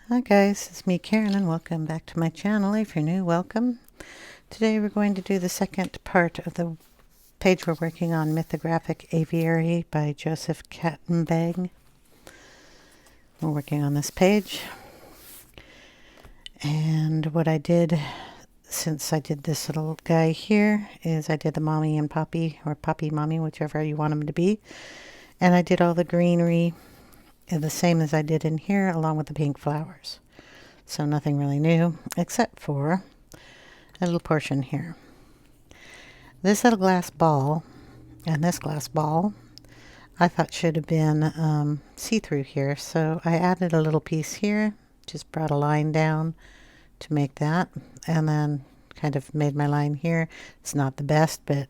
Hi guys, it's me Karen and welcome back to my channel. If you're new, welcome. Today we're going to do the second part of the page we're working on, Mythographic Aviary by Joseph Kattenbang. We're working on this page. And what I did, since I did this little guy here, is I did the mommy and poppy, or poppy mommy, whichever you want them to be. And I did all the greenery the same as I did in here, along with the pink flowers. So nothing really new, except for a little portion here. This little glass ball and this glass ball I thought should have been see-through here. So I added a little piece here, just brought a line down to make that, and then kind of made my line here. It's not the best, but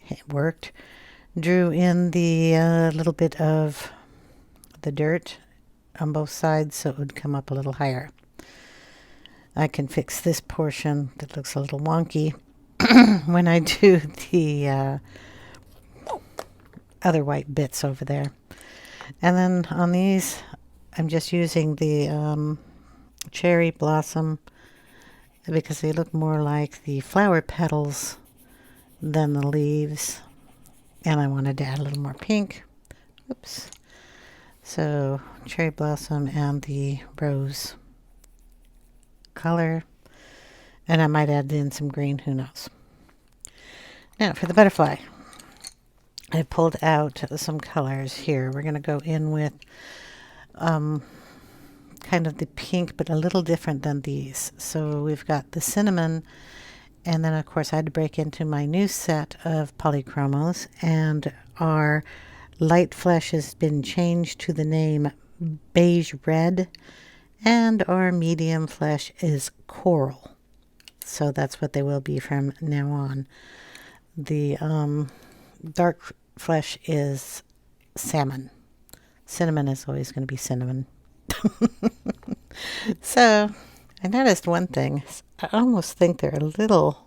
it worked. Drew in the little bit of the dirt on both sides so it would come up a little higher. I can fix this portion that looks a little wonky when I do the other white bits over there. And then on these, I'm just using the cherry blossom because they look more like the flower petals than the leaves. And I wanted to add a little more pink. Oops. So cherry blossom and the rose color. And I might add in some green, who knows. Now for the butterfly. I pulled out some colors here. We're going to go in with kind of the pink, but a little different than these. So we've got the cinnamon, and then of course I had to break into my new set of Polychromos, and our light flesh has been changed to the name Beige Red, and our medium flesh is Coral. So that's what they will be from now on. The dark flesh is Salmon. Cinnamon is always going to be cinnamon. So I noticed one thing. I almost think they're a little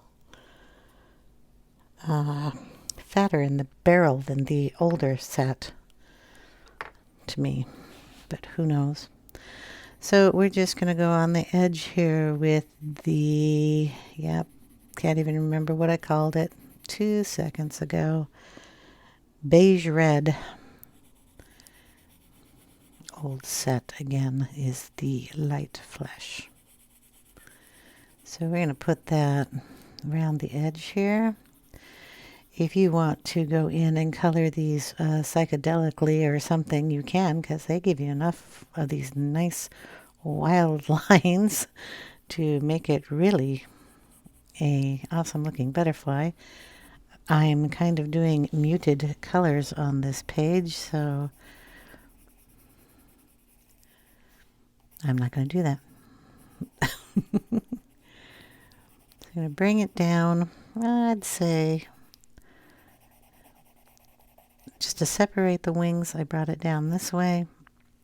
fatter in the barrel than the older set to me, but who knows. So we're just going to go on the edge here with the, can't even remember what I called it 2 seconds ago. Beige Red. Old set again is the light flesh. So we're going to put that around the edge here. If you want to go in and color these psychedelically or something, you can, because they give you enough of these nice wild lines to make it really a awesome looking butterfly. I'm kind of doing muted colors on this page, so I'm not going to do that. I'm going to bring it down, I'd say, just to separate the wings, I brought it down this way,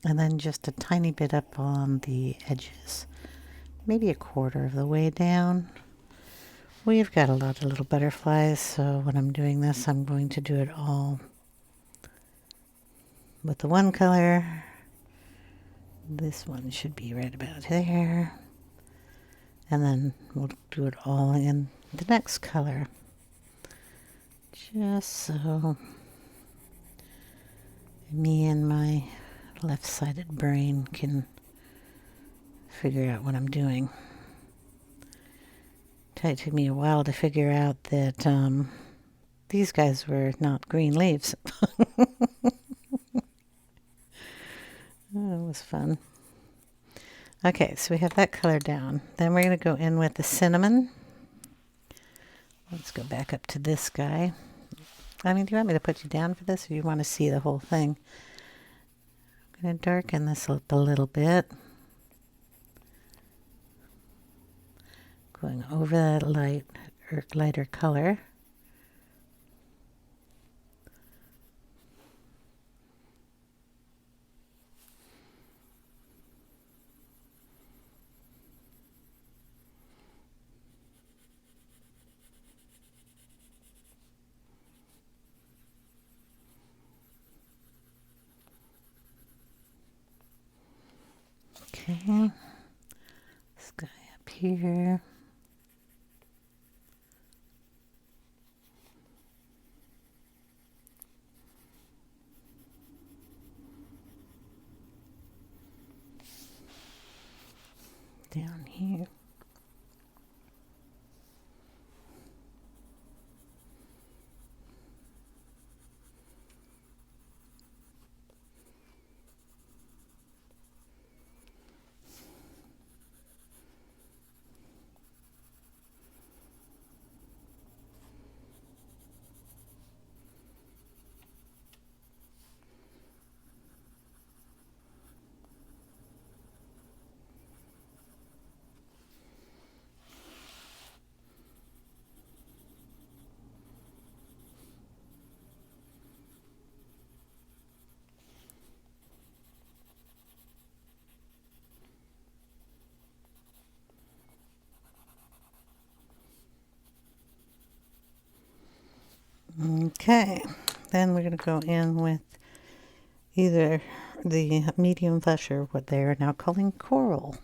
and then just a tiny bit up on the edges. Maybe a quarter of the way down. We've got a lot of little butterflies, so when I'm doing this, I'm going to do it all with the one color. This one should be right about there. And then we'll do it all in the next color. Just so me and my left-sided brain can figure out what I'm doing. It took me a while to figure out that these guys were not green leaves. Oh, it was fun. Okay, so we have that color down. Then we're going to go in with the cinnamon. Let's go back up to this guy. I mean, do you want me to put you down for this, or do you want to see the whole thing? I'm going to darken this up a little bit. Going over that lighter color. Okay. This guy up here. Down here. Okay, then we're going to go in with either the medium flesh or what they are now calling coral.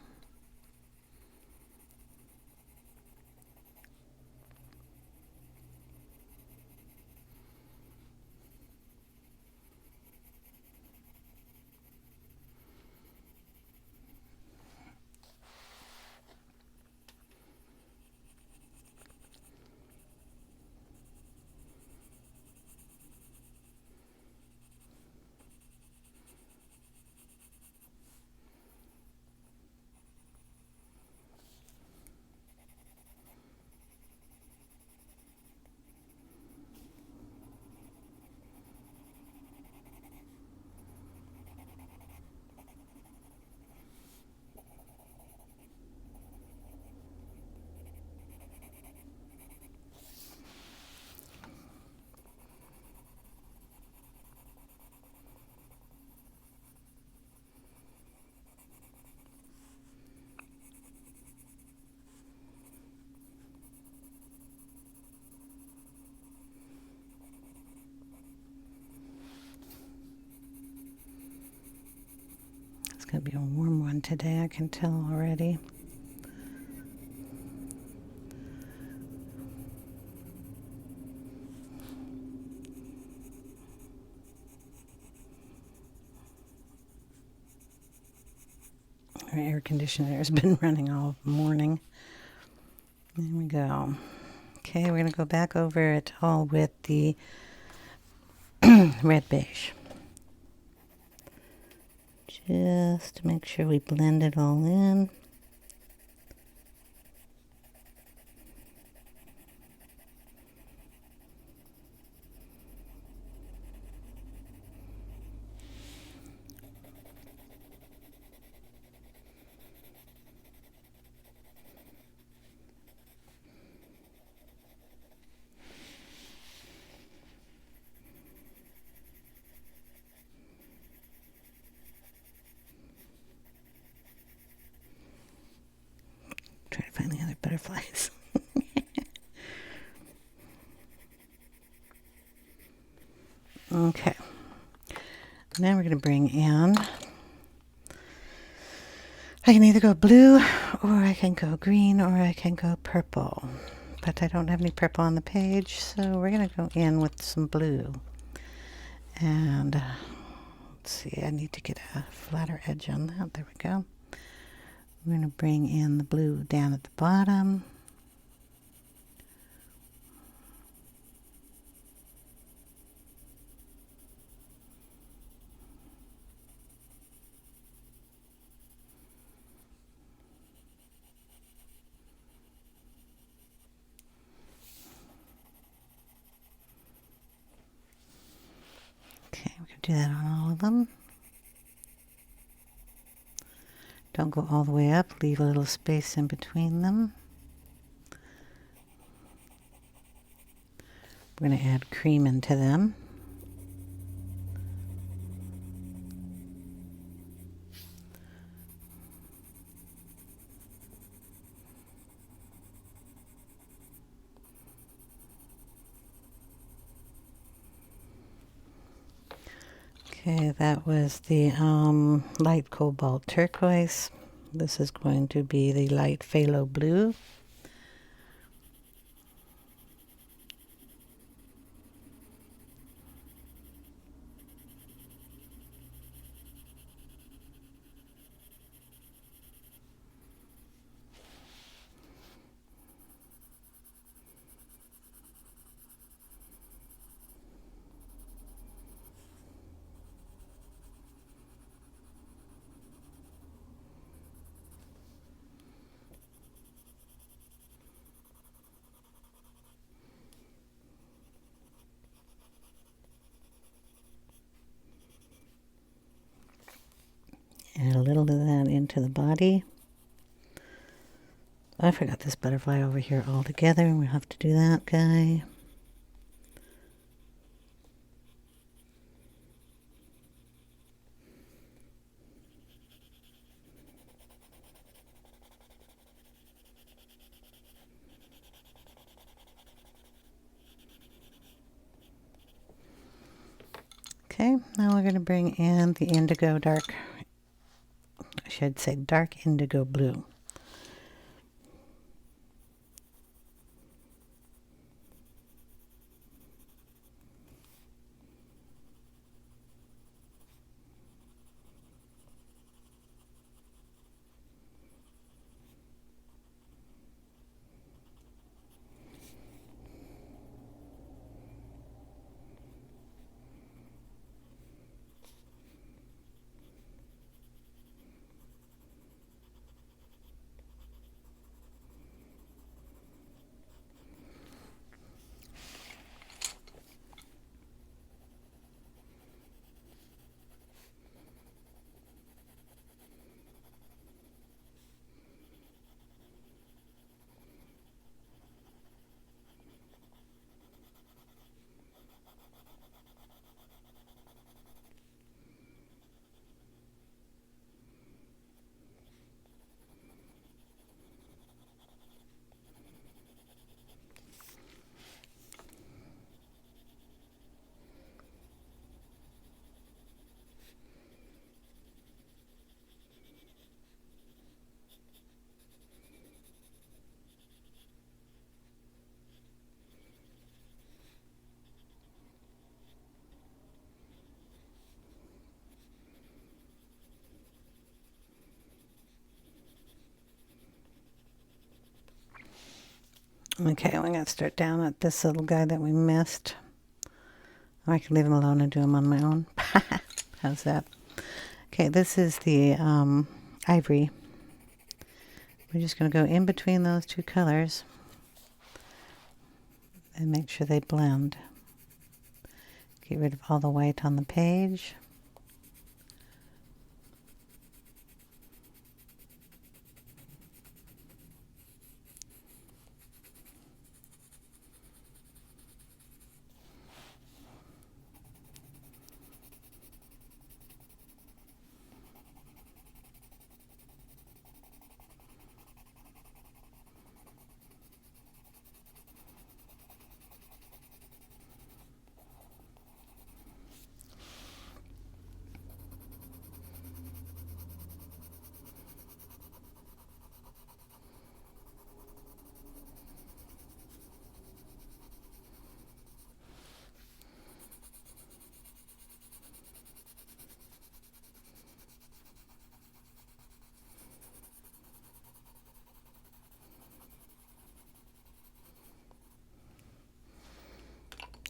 It's going to be a warm one today, I can tell already. Our air conditioner has been running all morning. There we go. Okay, we're going to go back over it all with the red beige. Just to make sure we blend it all in. Try to find the other butterflies. Okay. Now we're going to bring in, I can either go blue, or I can go green, or I can go purple. But I don't have any purple on the page, so we're going to go in with some blue. And let's see, I need to get a flatter edge on that. There we go. We're going to bring in the blue down at the bottom. Okay, we can do that on all of them. Don't go all the way up, leave a little space in between them. We're going to add cream into them. Okay, that was the light cobalt turquoise. This is going to be the light phthalo blue. And a little of that into the body. I forgot this butterfly over here altogether. We'll have to do that guy. Okay, now we're going to bring in the indigo dark, I should say dark indigo blue. Okay, we're going to start down at this little guy that we missed. Or I can leave him alone and do him on my own. How's that? Okay, this is the ivory. We're just going to go in between those two colors and make sure they blend. Get rid of all the white on the page.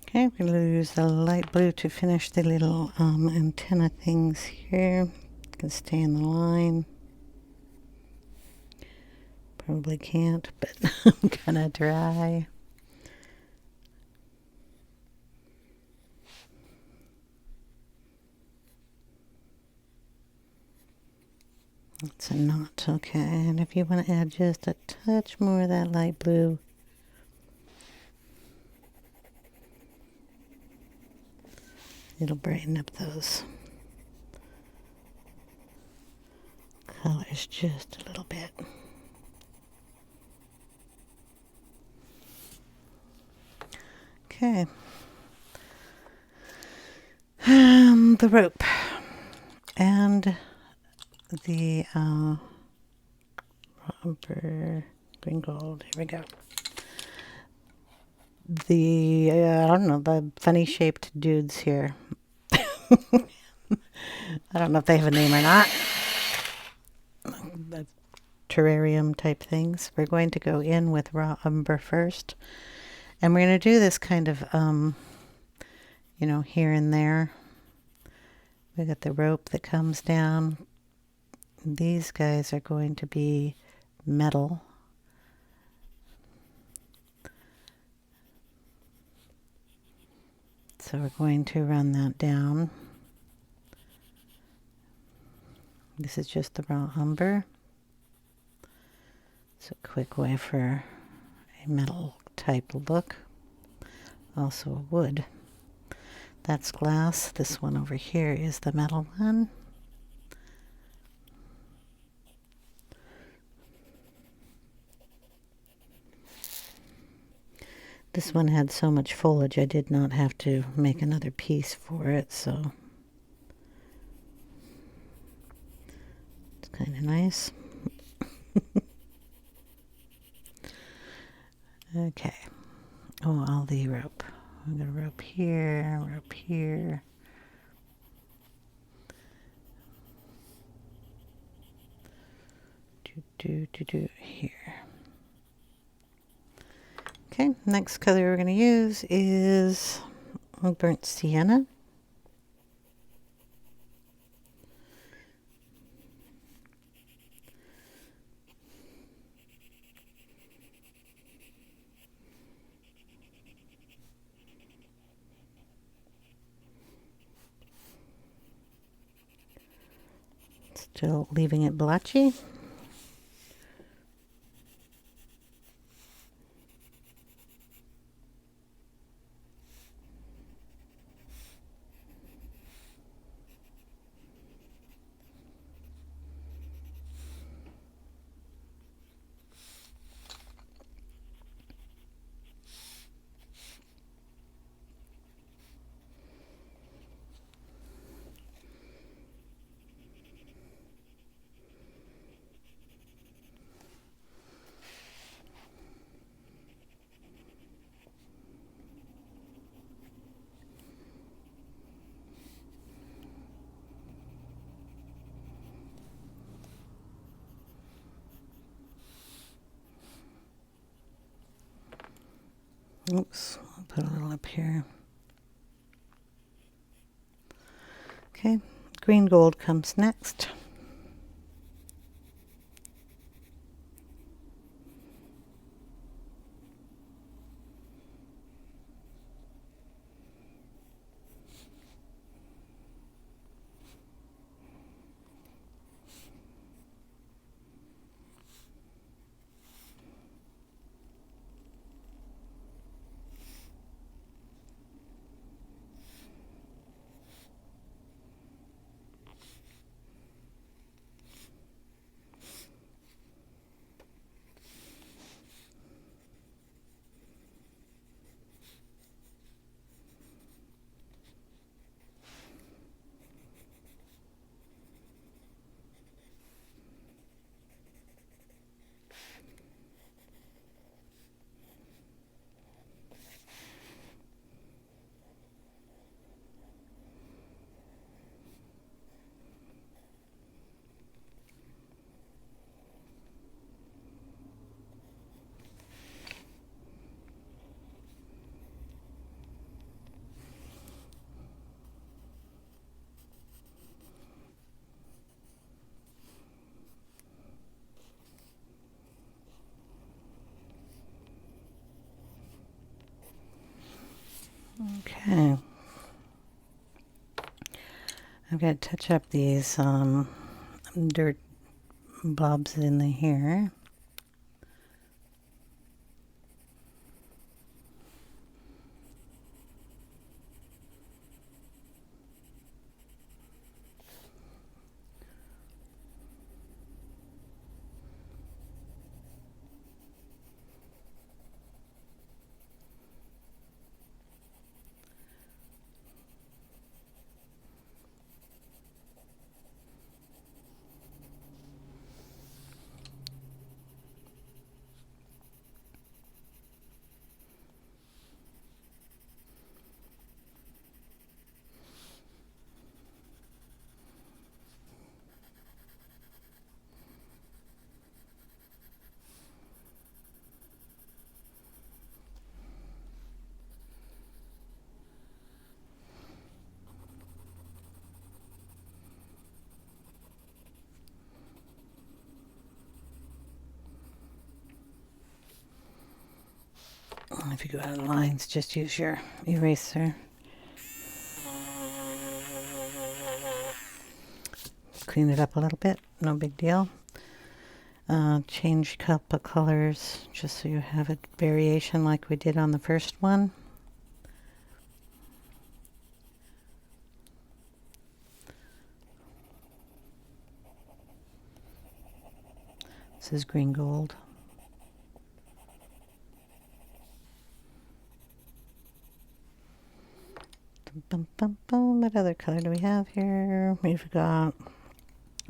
Okay, we're going to use the light blue to finish the little antenna things here. Can stay in the line. Probably can't, but I'm gonna try. It's a knot, okay. And if you want to add just a touch more of that light blue, it'll brighten up those colors just a little bit. Okay. The rope and the Umber, green gold. Here we go. The, I don't know, the funny shaped dudes here. I don't know if they have a name or not. The terrarium type things. We're going to go in with raw umber first. And we're going to do this kind of, you know, here and there. We got the rope that comes down. These guys are going to be metal. So we're going to run that down. This is just the raw umber. It's a quick way for a metal type look. Also a wood. That's glass. This one over here is the metal one. This one had so much foliage I did not have to make another piece for it, so it's kind of nice. Okay. Oh, all the rope. I'm going to rope here, rope here. Here. Okay, next color we're going to use is burnt sienna. Still leaving it blotchy. Oops, I'll put a little up here. Okay, green gold comes next. Okay. I've got to touch up these dirt blobs in the here. If you go out of lines, just use your eraser. Clean it up a little bit, no big deal. Change couple colors just so you have a variation like we did on the first one. This is green gold. What other color do we have here? We've got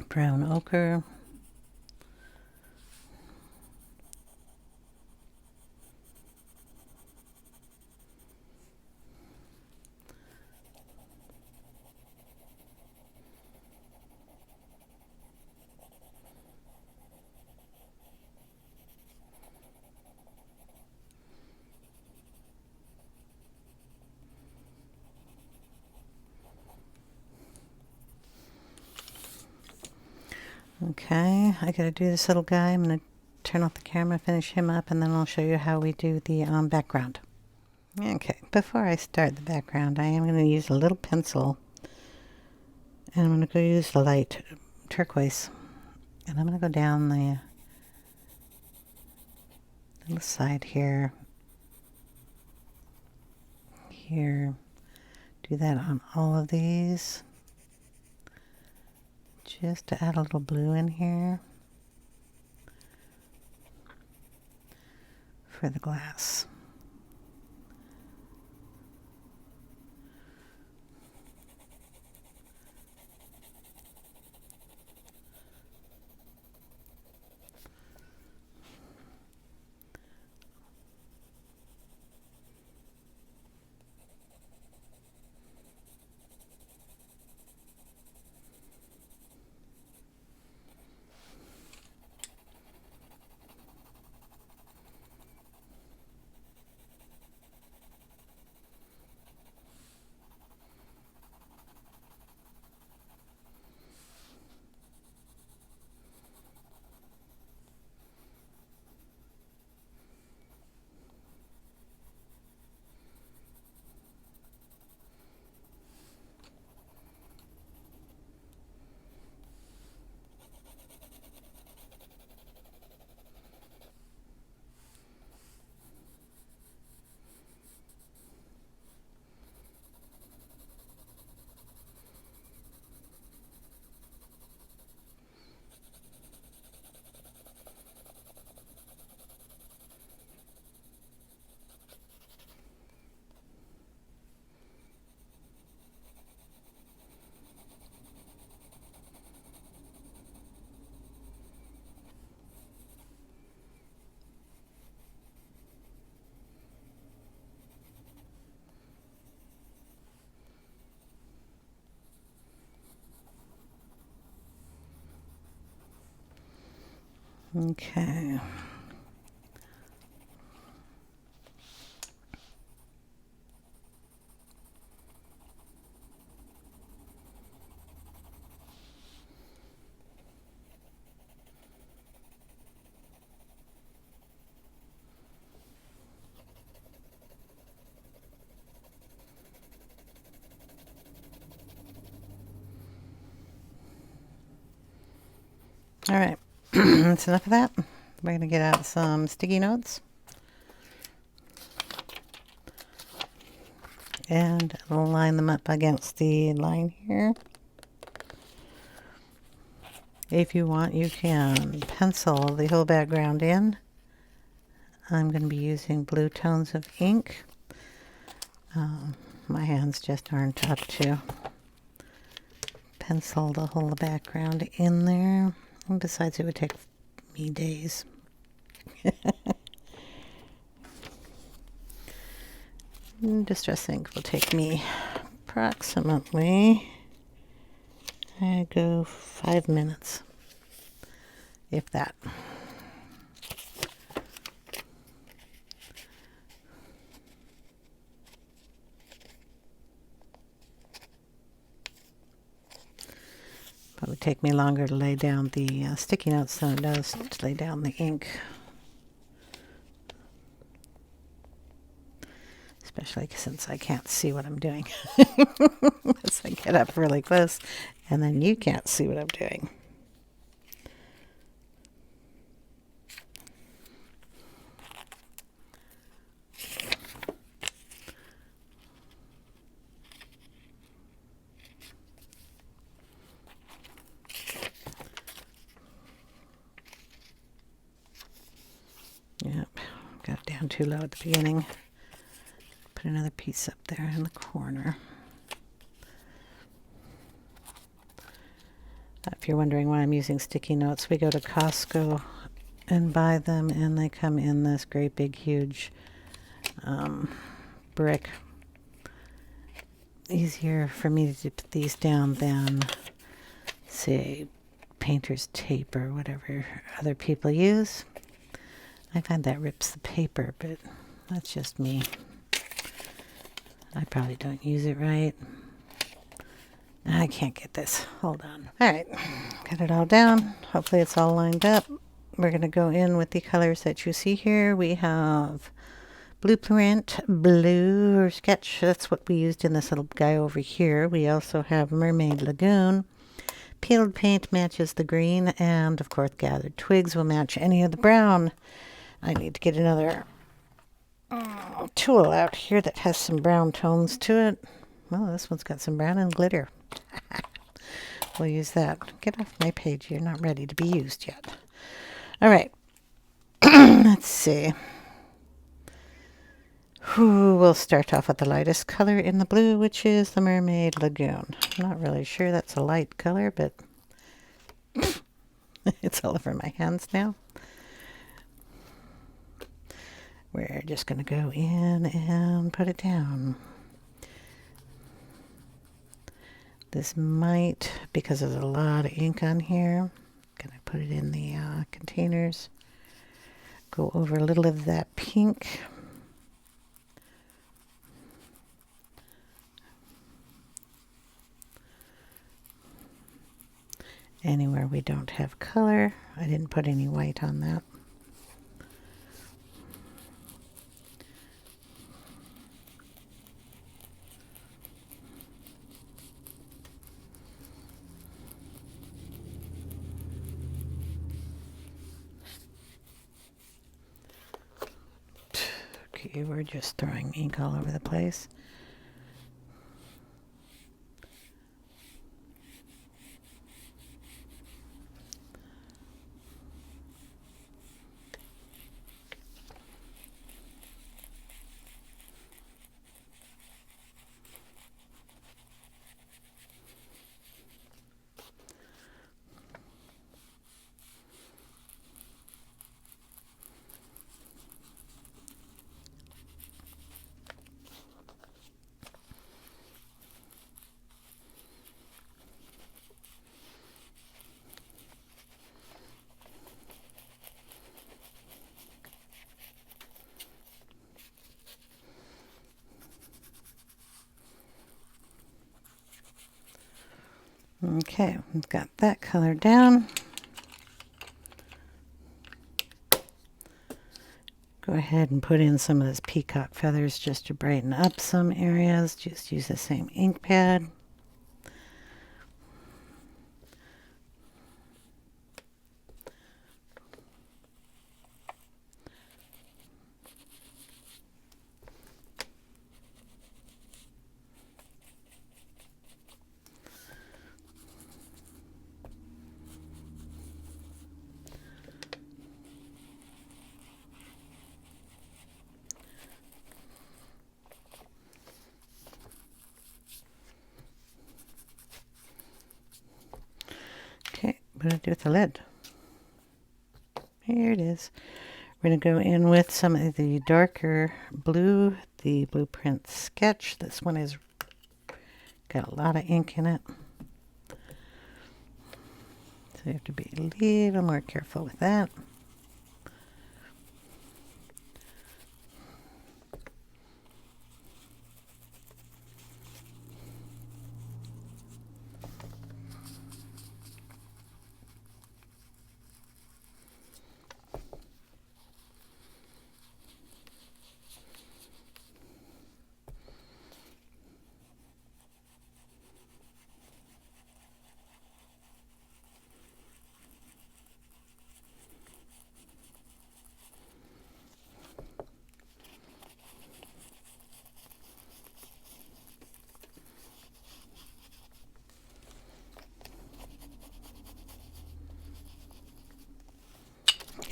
brown ochre. Okay, I gotta do this little guy. I'm gonna turn off the camera, finish him up, and then I'll show you how we do the background. Okay, before I start the background, I am gonna use a little pencil, and I'm gonna go use the light turquoise, and I'm gonna go down the little side here, do that on all of these. Just to add a little blue in here for the glass. Okay. All right, that's enough of that. We're going to get out some sticky notes. And line them up against the line here. If you want, you can pencil the whole background in. I'm going to be using blue tones of ink. My hands just aren't up to pencil the whole background in there. And besides, it would take me days. Distress ink will take me approximately, I go 5 minutes, if that. Probably take me longer to lay down the sticky notes than it does to lay down the ink. especially since I can't see what I'm doing. As I get up really close, and then you can't see what I'm doing. Yep, got it down too low at the beginning. Put another piece up there in the corner. If you're wondering why I'm using sticky notes, we go to Costco and buy them, and they come in this great big huge brick. Easier for me to put these down than, say, painter's tape or whatever other people use. I find that rips the paper, but that's just me. I probably don't use it right. I can't get this. Hold on. All right, got it all down. Hopefully it's all lined up. We're going to go in with the colors that you see here. We have Blueprint, Blue, or Sketch. That's what we used in this little guy over here. We also have Mermaid Lagoon. Peeled paint matches the green, and of course gathered twigs will match any of the brown. I need to get another tool out here that has some brown tones to it. Well, this one's got some brown and glitter. We'll use that. Get off my page. You're not ready to be used yet. All right. Let's see. We'll start off with the lightest color in the blue, which is the Mermaid Lagoon. I'm not really sure that's a light color, but it's all over my hands now. We're just going to go in and put it down. This might, because there's a lot of ink on here, going to put it in the containers. Go over a little of that pink. Anywhere we don't have color, I didn't put any white on that. Okay, we're just throwing ink all over the place. Okay, we've got that color down. Go ahead and put in some of this peacock feathers just to brighten up some areas. Just use the same ink pad. Okay, what do I do with the lid? Here it is. We're going to go in with some of the darker blue, the Blueprint Sketch. This one is got a lot of ink in it. So you have to be a little more careful with that.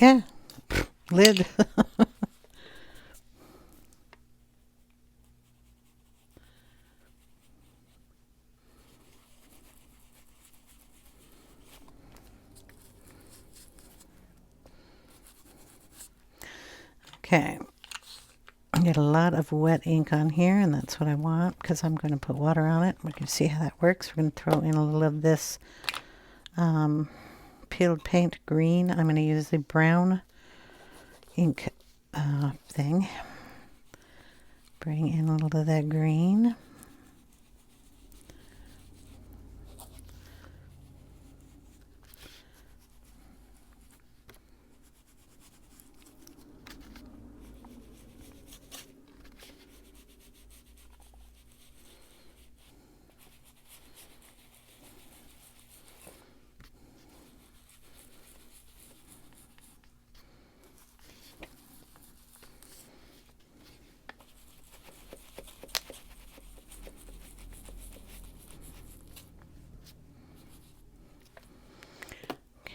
Yeah, lid. Okay, get a lot of wet ink on here, and that's what I want because I'm going to put water on it. We can see how that works. We're going to throw in a little of this peeled paint green. I'm going to use the brown ink thing. Bring in a little of that green.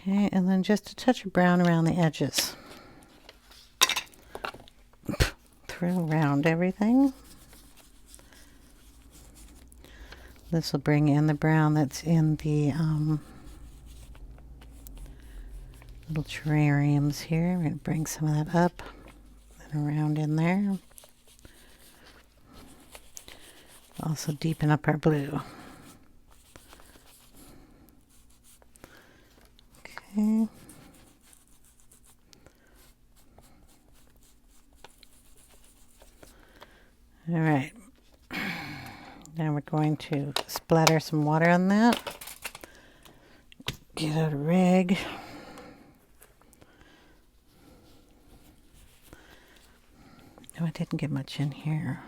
Okay, and then just a touch of brown around the edges. Throw around everything. This will bring in the brown that's in the little terrariums here. We're going to bring some of that up and around in there. Also deepen up our blue. Okay. All right. Now we're going to splatter some water on that. Get out a rag. Oh, I didn't get much in here.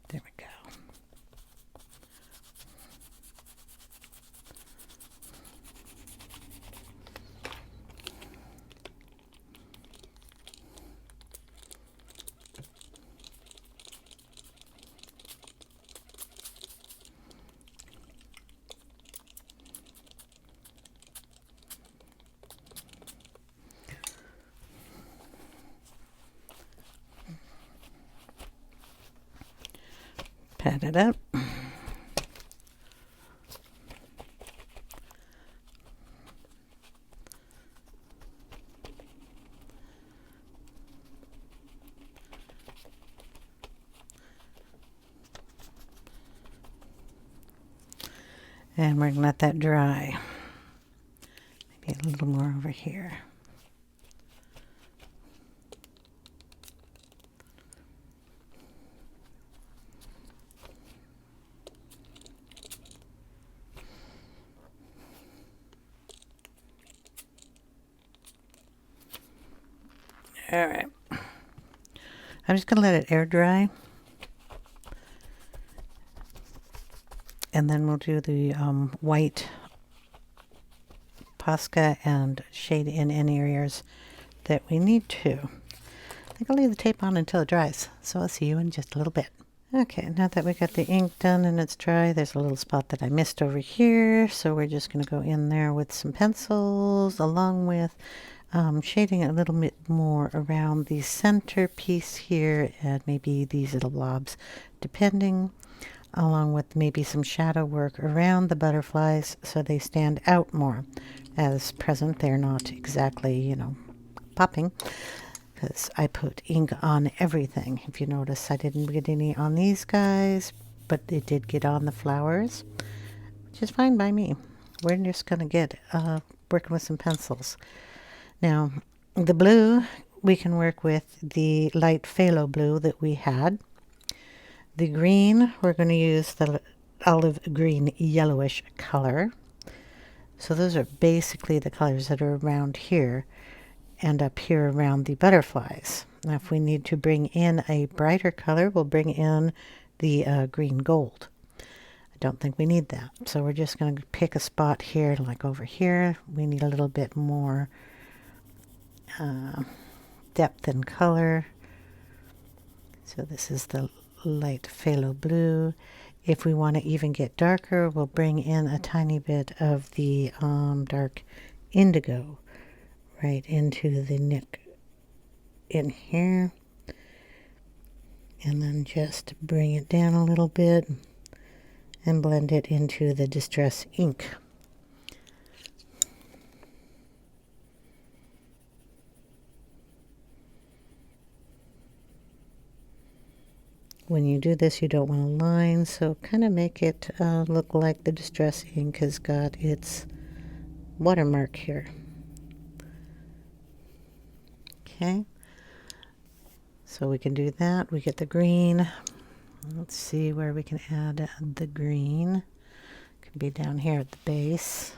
There we go. Pat it up. And we're going to let that dry. Maybe a little more over here. All right. I'm just going to let it air dry. And then we'll do the white Posca and shade in any areas that we need to. I think I'll leave the tape on until it dries. So I'll see you in just a little bit. Okay, now that we got the ink done and it's dry, there's a little spot that I missed over here. So we're just going to go in there with some pencils along with shading a little bit more around the center piece here and maybe these little blobs, depending, along with maybe some shadow work around the butterflies so they stand out more. As present, they're not exactly, you know, popping because I put ink on everything. If you notice, I didn't get any on these guys, but it did get on the flowers, which is fine by me. We're just going to get working with some pencils. Now, the blue, we can work with the light phthalo blue that we had. The green, we're going to use the olive green yellowish color. So those are basically the colors that are around here and up here around the butterflies. Now, if we need to bring in a brighter color, we'll bring in the green gold. I don't think we need that. So we're just going to pick a spot here, like over here. We need a little bit more depth and color. So this is the light phthalo blue. If we want to even get darker, we'll bring in a tiny bit of the dark indigo right into the nick in here, and then just bring it down a little bit and blend it into the distress ink. When you do this, you don't want a line, so kind of make it look like the distress ink has got its watermark here. Okay, so we can do that. We get the green. Let's see where we can add the green. It can be down here at the base.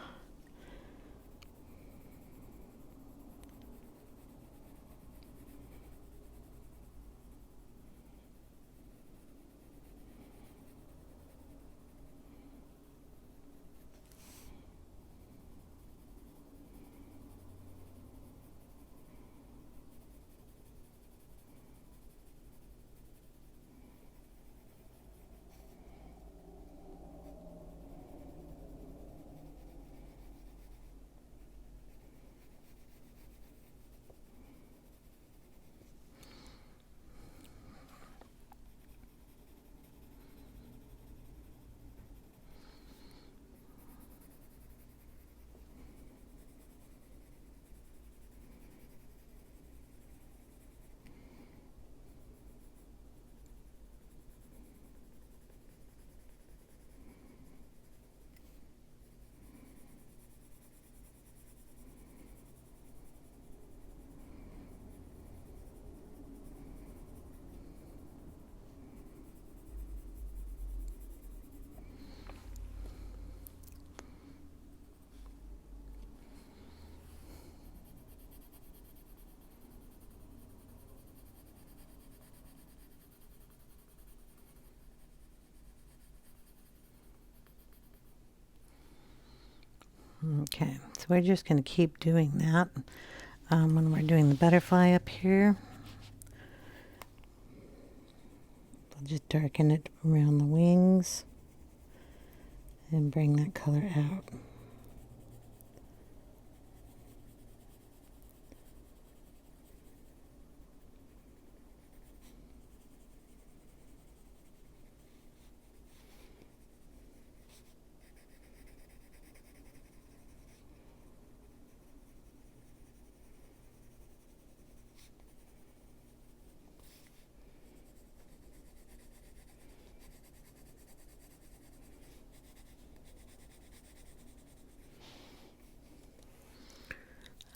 Okay, so we're just going to keep doing that. When we're doing the butterfly up here, we'll just darken it around the wings and bring that color out.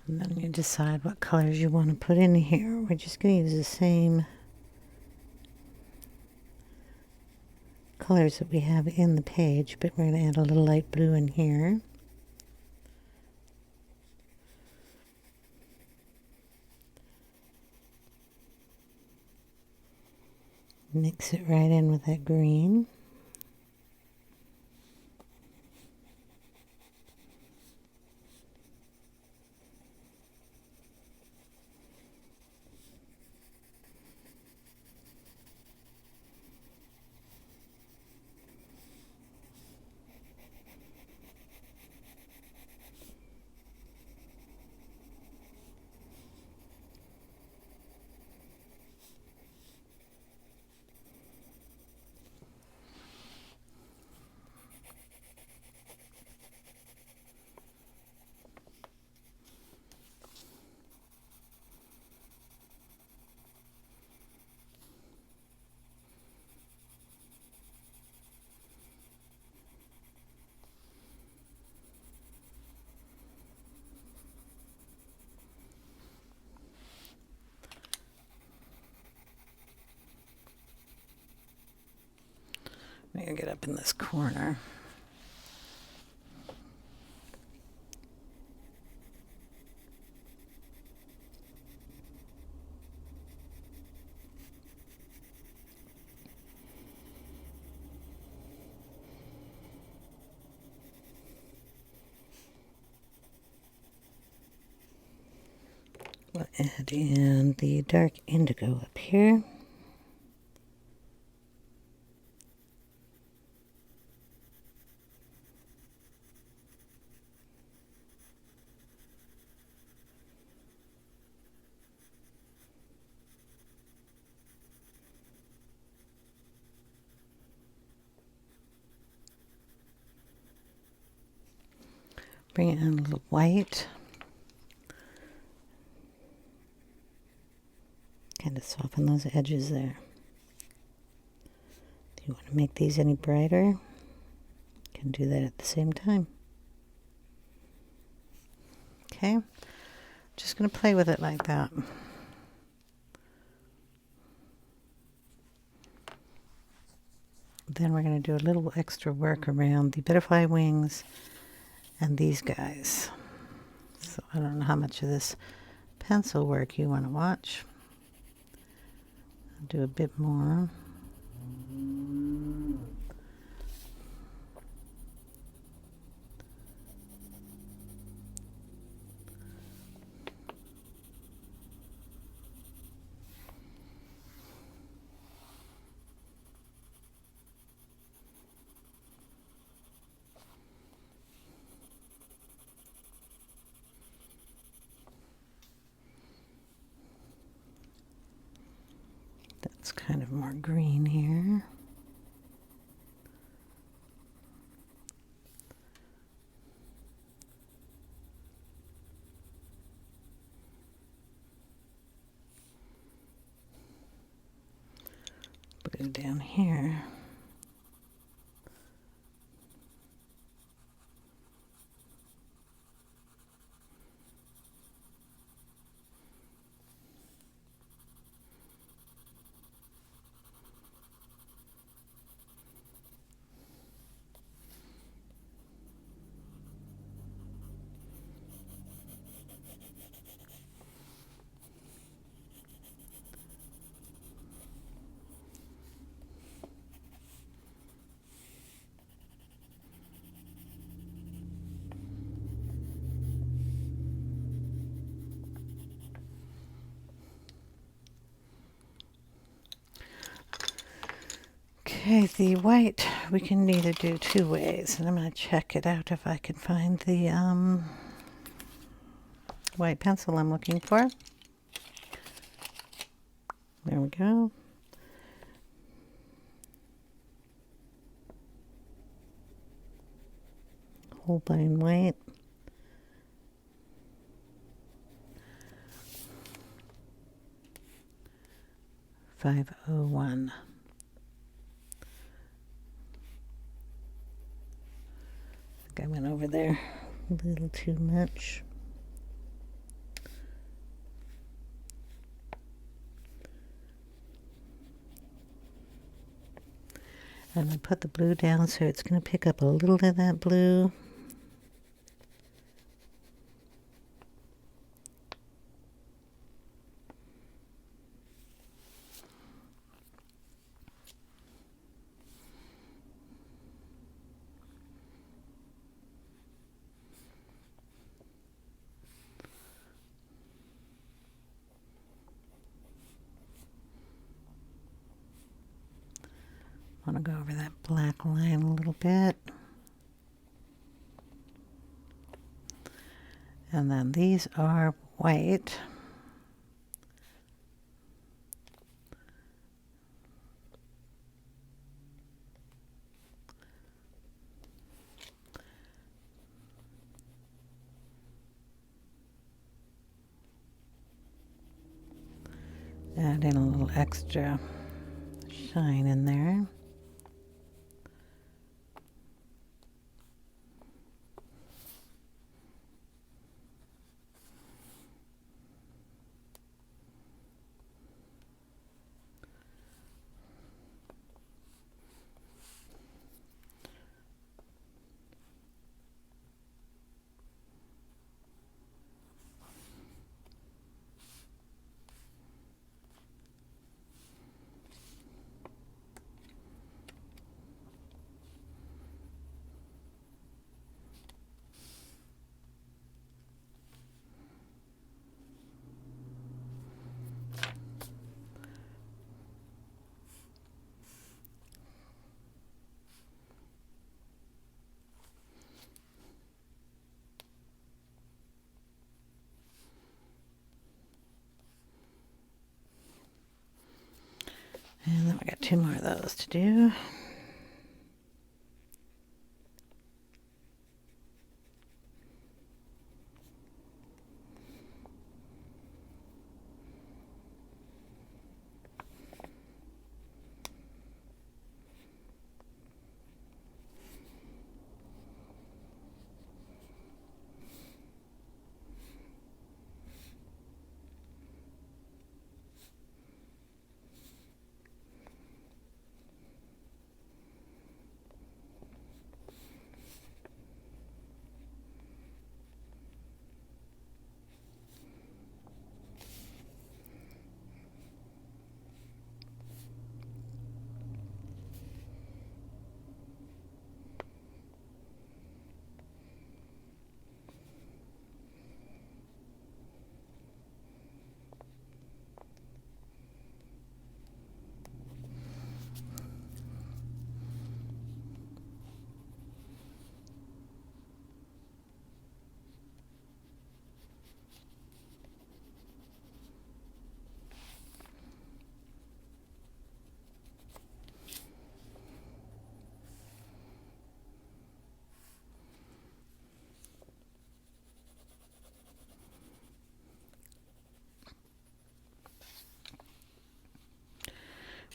And then you decide what colors you want to put in here. We're just going to use the same colors that we have in the page, but we're going to add a little light blue in here. Mix it right in with that green. I'm going to get up in this corner. We'll add in the dark indigo up here. bring it in a little white. Kind of soften those edges there. If you want to make these any brighter, you can do that at the same time. Okay, just going to play with it like that. Then we're going to do a little extra work around the butterfly wings and these guys. So I don't know how much of this pencil work you want to watch. I'll do a bit more. That's kind of more green here. Blue down here. Okay, the white we can either do two ways, and I'm going to check it out if I can find the white pencil I'm looking for. There we go. Holbein white. .501. I think I went over there a little too much. And I put the blue down so it's going to pick up a little of that blue. I want to go over that black line a little bit. And then these are white. Add in a little extra shine in there. And then we got two more of those to do.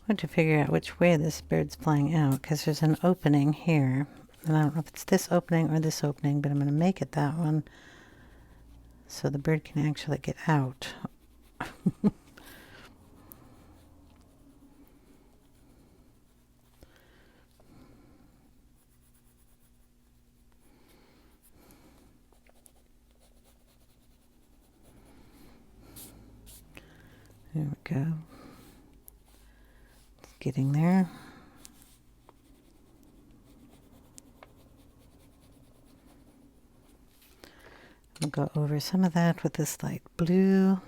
I want to figure out which way this bird's flying out, because there's an opening here. And I don't know if it's this opening or this opening, but I'm going to make it that one so the bird can actually get out. There we go. It's getting there. I'll go over some of that with this light blue.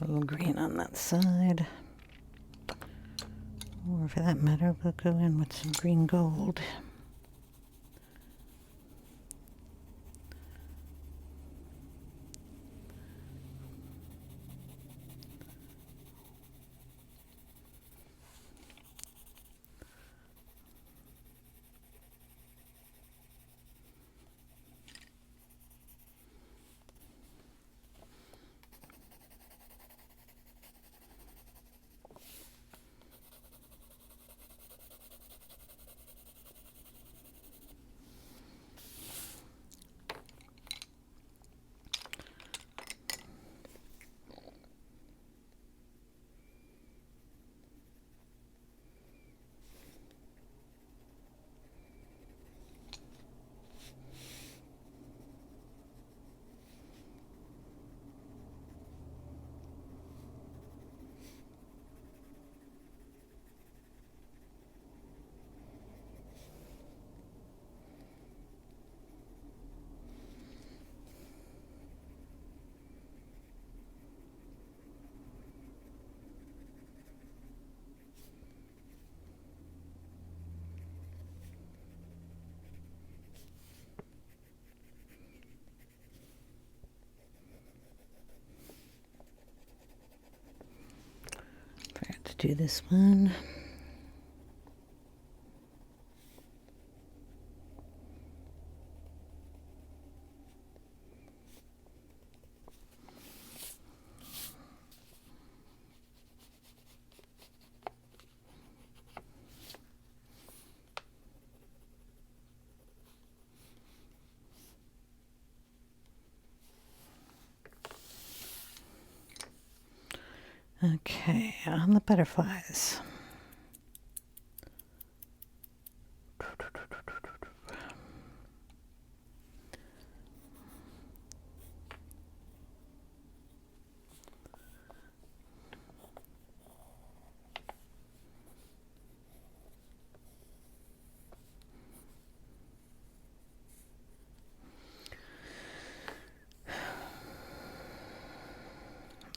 A little green on that side. Or for that matter, we'll go in with some green gold. Do this one. Okay, on the butterflies.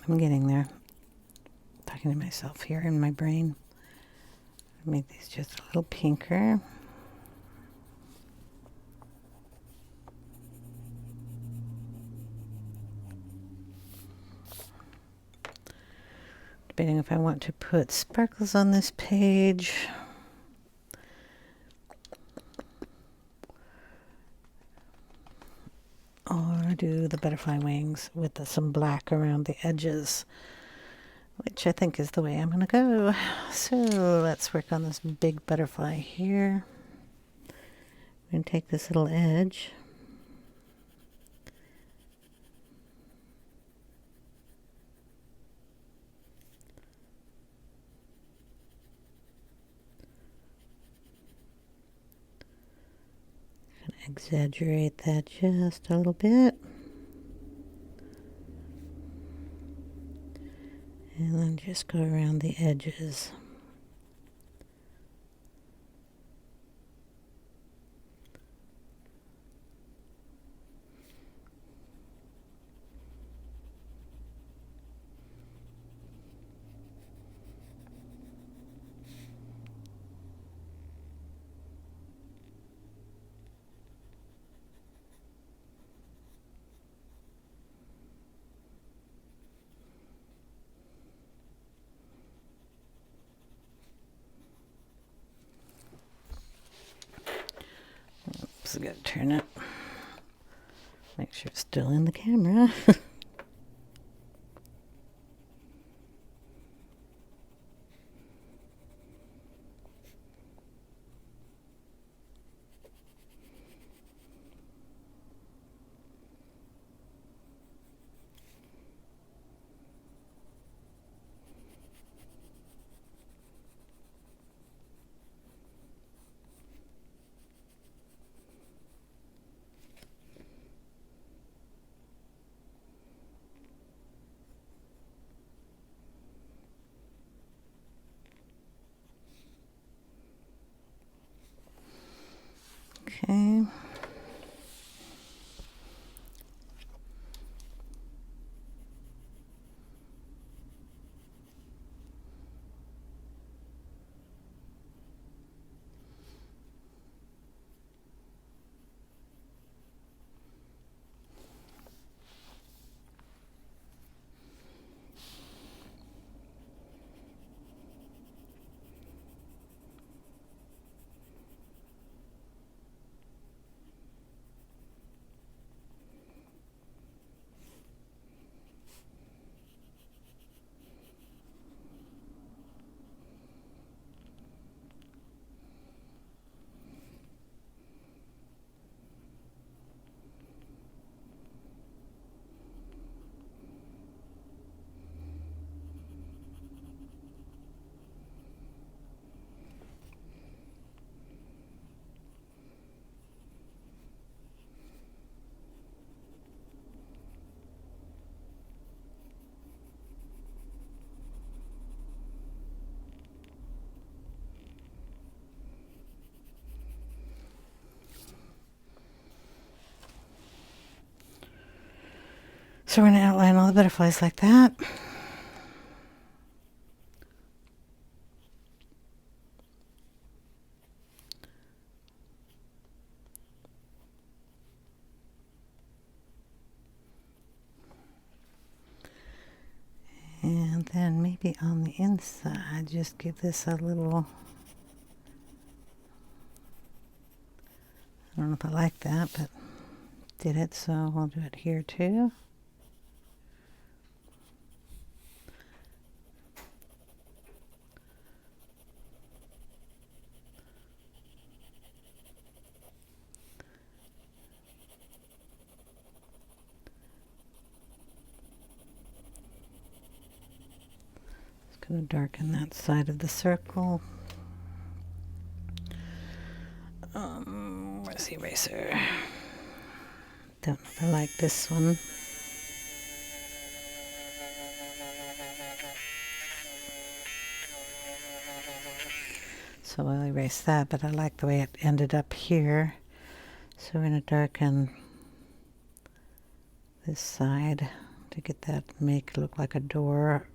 I'm getting there. Talking to myself here in my brain. Make these just a little pinker. Debating if I want to put sparkles on this page. do the butterfly wings with some black around the edges, which I think is the way I'm going to go. So let's work on this big butterfly here. I'm going to take this little edge exaggerate that just a little bit, and then just go around the edges. So I gotta turn it, make sure it's still in the camera. Okay. So we're going to outline all the butterflies like that. And then maybe on the inside, just give this a little, I don't know if I like that, but did it, so we'll do it here too. Going to darken that side of the circle. Where's the eraser? Don't know if I like this one. So I'll erase that, but I like the way it ended up here. So we're going to darken this side to get that, make it look like a door.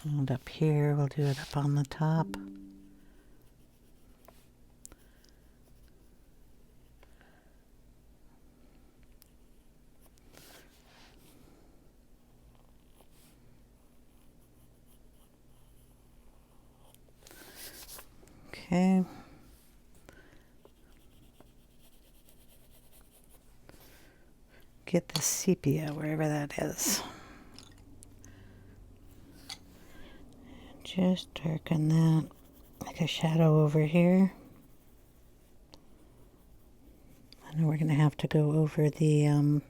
And up here, we'll do it up on the top. Okay. get the sepia, wherever that is. Just darken that like a shadow over here. I know we're going to have to go over the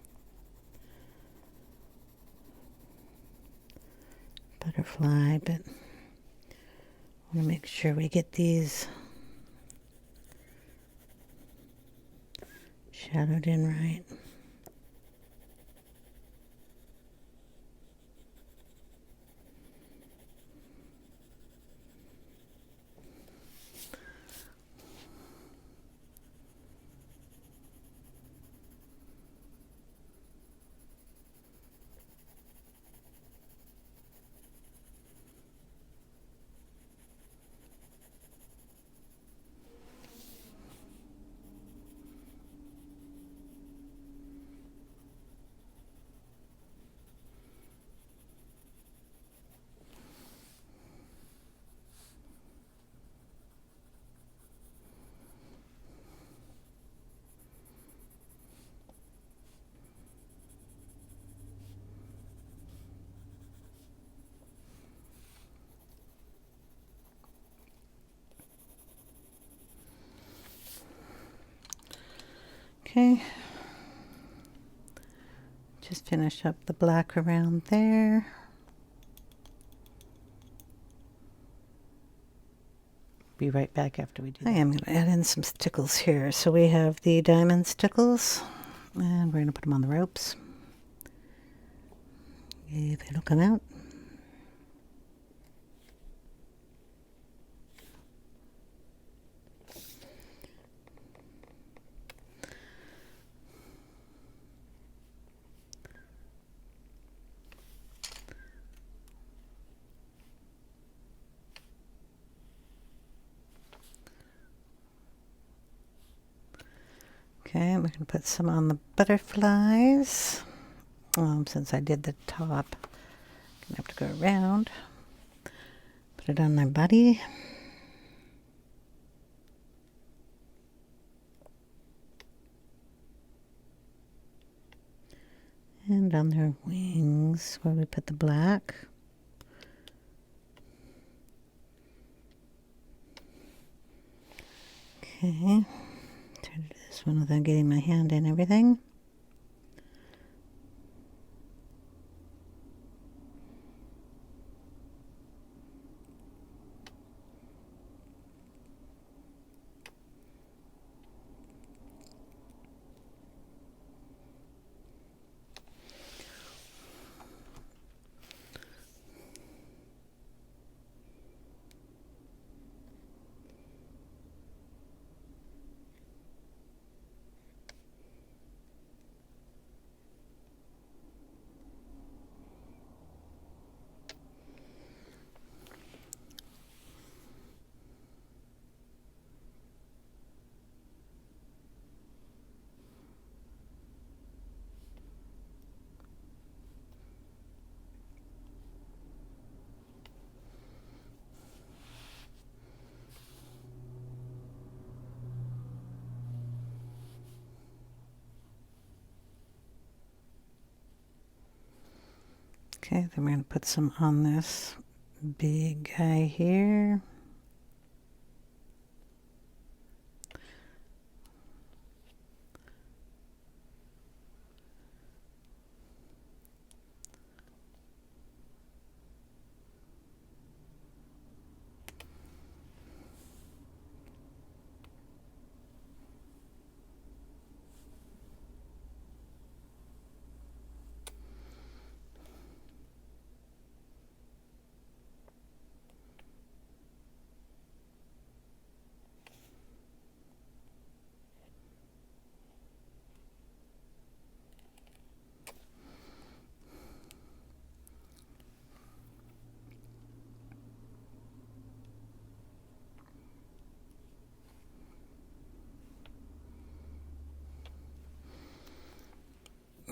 butterfly, but I want to make sure we get these shadowed in right. Okay, just finish up the black around there. Be right back after we do that. I am going to add in some stickles here. So we have the diamond stickles, and we're going to put them on the ropes. If it'll come out. Okay, we're going to put some on the butterflies. Since I did the top, I'm going to have to go around. Put it on their body. And on their wings, where we put the black. Okay, try to do this one without getting my hand in everything. Okay, then we're going to put some on this big guy here.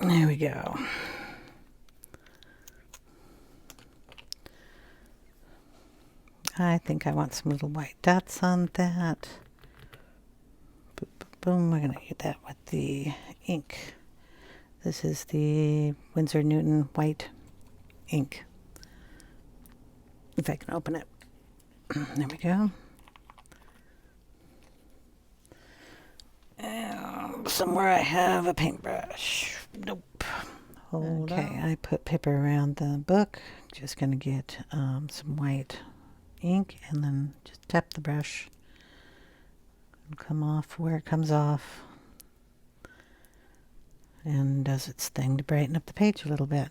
There we go. I think I want some little white dots on that. Boom, boom, boom. We're going to get that with the ink. This is the Winsor Newton white ink. If I can open it. There we go. And somewhere I have a paintbrush. Nope. Okay, I put paper around the book. Just going to get some white ink and then just tap the brush and come off where it comes off. And does its thing to brighten up the page a little bit.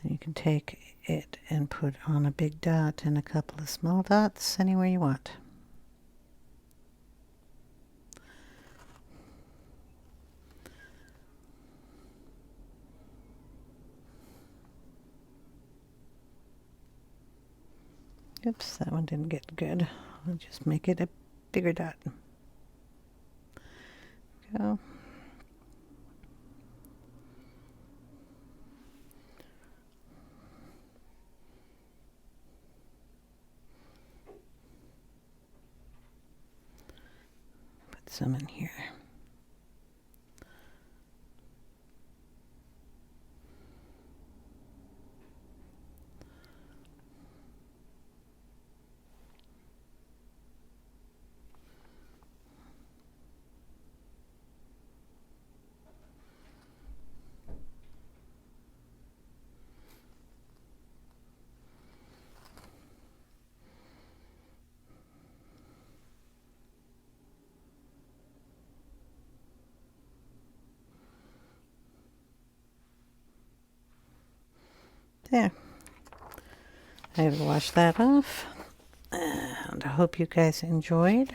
You can take it and put on a big dot and a couple of small dots anywhere you want. Oops, that one didn't get good. I'll just make it a bigger dot. Go. Put some in here. There. I will wash that off, and I hope you guys enjoyed.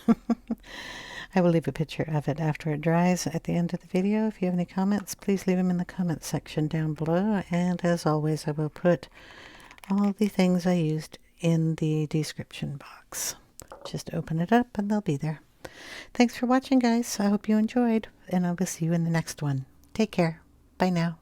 I will leave a picture of it after it dries at the end of the video. If you have any comments, please leave them in the comment section down below. And as always, I will put all the things I used in the description box. Just open it up and they'll be there. Thanks for watching, guys. I hope you enjoyed, and I will see you in the next one. Take care. Bye now.